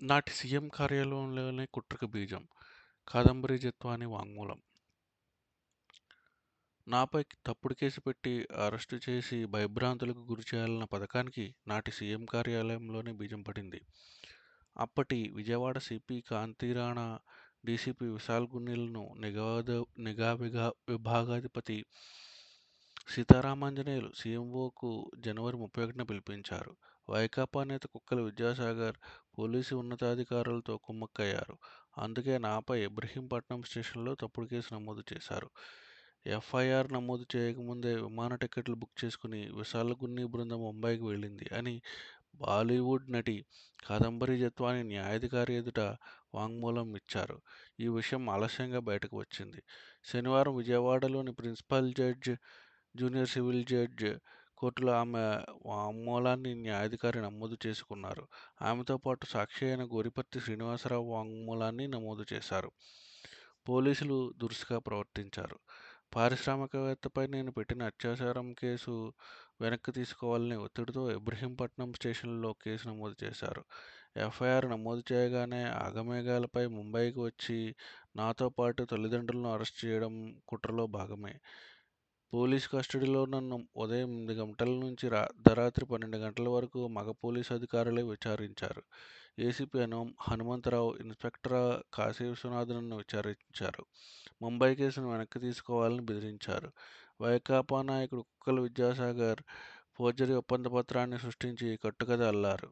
నాటి సీఎం కార్యాలయంలోనే కుట్రకు బీజం. కాదంబరి జత్వాని వాంగ్మూలం. నాపై తప్పుడు కేసు పెట్టి అరెస్టు చేసి భయభ్రాంతులకు గురిచేయాలన్న పథకానికి నాటి సీఎం కార్యాలయంలోనే బీజం పడింది. అప్పటి విజయవాడ సిపి కాంతిరాణా, డీసీపీ విశాల్ గున్నిలను నిఘా విభాగాధిపతి సీతారామాంజనేయులు సీఎంఓకు జనవరి 31న పిలిపించారు. వైకాపా నేత కుక్కల విద్యాసాగర్ పోలీసు ఉన్నతాధికారులతో కుమ్మక్కయ్యారు. అందుకే నాపై ఇబ్రహీంపట్నం స్టేషన్లో తప్పుడు కేసు నమోదు చేశారు. ఎఫ్ఐఆర్ నమోదు చేయకముందే విమాన టికెట్లు బుక్ చేసుకుని విశాల్ గున్ని బృందం ముంబైకి వెళ్ళింది అని బాలీవుడ్ నటి కాదంబరి జత్వాని న్యాయాధికారి ఎదుట వాంగ్మూలం ఇచ్చారు. ఈ విషయం ఆలస్యంగా బయటకు వచ్చింది. శనివారం విజయవాడలోని principal judge, junior civil judge కోర్టులో ఆమె వాంగ్మూలాన్ని న్యాయాధికారి నమోదు చేసుకున్నారు. ఆమెతో పాటు సాక్షి అయిన గోరిపత్తి శ్రీనివాసరావు వాంగ్మూలాన్ని నమోదు చేశారు. పోలీసులు దురుసుగా ప్రవర్తించారు. పారిశ్రామికవేత్తపై నేను పెట్టిన అత్యాచారం కేసు వెనక్కి తీసుకోవాలనే ఒత్తిడితో ఇబ్రహీంపట్నం స్టేషన్లో కేసు నమోదు చేశారు. ఎఫ్ఐఆర్ నమోదు చేయగానే ఆగమేఘాలపై ముంబైకి వచ్చి నాతో పాటు తల్లిదండ్రులను అరెస్ట్ చేయడం కుట్రలో భాగమే. పోలీసు కస్టడీలో నన్ను ఉదయం 8 గంటల నుంచి అర్ధరాత్రి 12 గంటల వరకు మగ పోలీసు అధికారులే విచారించారు. ఏసీపీ హనుమంతరావు, ఇన్స్పెక్టర్ కాశీ విశ్వనాథ్ నన్ను విచారించారు. ముంబై కేసును వెనక్కి తీసుకోవాలని బెదిరించారు. వైకాపా నాయకుడు కుక్కల విద్యాసాగర్ ఫోర్జరీ ఒప్పంద పత్రాన్ని సృష్టించి కట్టుకథ అల్లారు.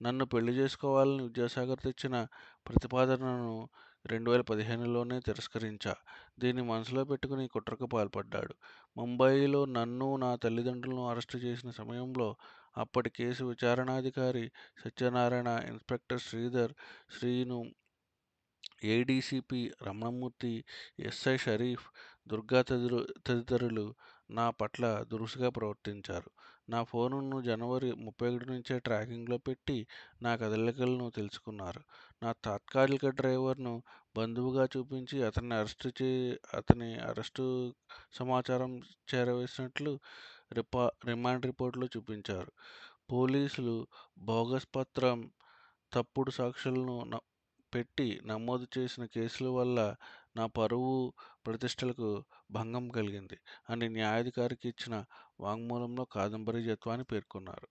నన్ను పెళ్లి చేసుకోవాలని విద్యాసాగర్ తెచ్చిన ప్రతిపాదనను 2015లోనే తిరస్కరించా. దీన్ని మనసులో పెట్టుకుని కుట్రకు పాల్పడ్డాడు. ముంబైలో నన్ను, నా తల్లిదండ్రులను అరెస్టు చేసిన సమయంలో అప్పటి కేసు విచారణాధికారి Satyanarayana, inspector Srinu, ADCP Ramanamurthy, SI Sharif, Durga తదితరులు నా పట్ల దురుసుగా ప్రవర్తించారు. నా ఫోనును జనవరి 31 నుంచే ట్రాకింగ్లో పెట్టి నా కదలికలను తెలుసుకున్నారు. నా తాత్కాలిక డ్రైవర్ను బంధువుగా చూపించి అతని అరెస్టు సమాచారం చేరవేసినట్లు రిమాండ్ రిపోర్టులో చూపించారు. పోలీసులు బోగస్ పత్రం, తప్పుడు సాక్ష్యాలను పెట్టి నమోదు చేసిన కేసుల వల్ల నా పరువు, ప్రతిష్టలకు భంగం కలిగింది అని న్యాయాధికారికి ఇచ్చిన వాంగ్మూలంలో కాదంబరి జత్వాని పేర్కొన్నారు.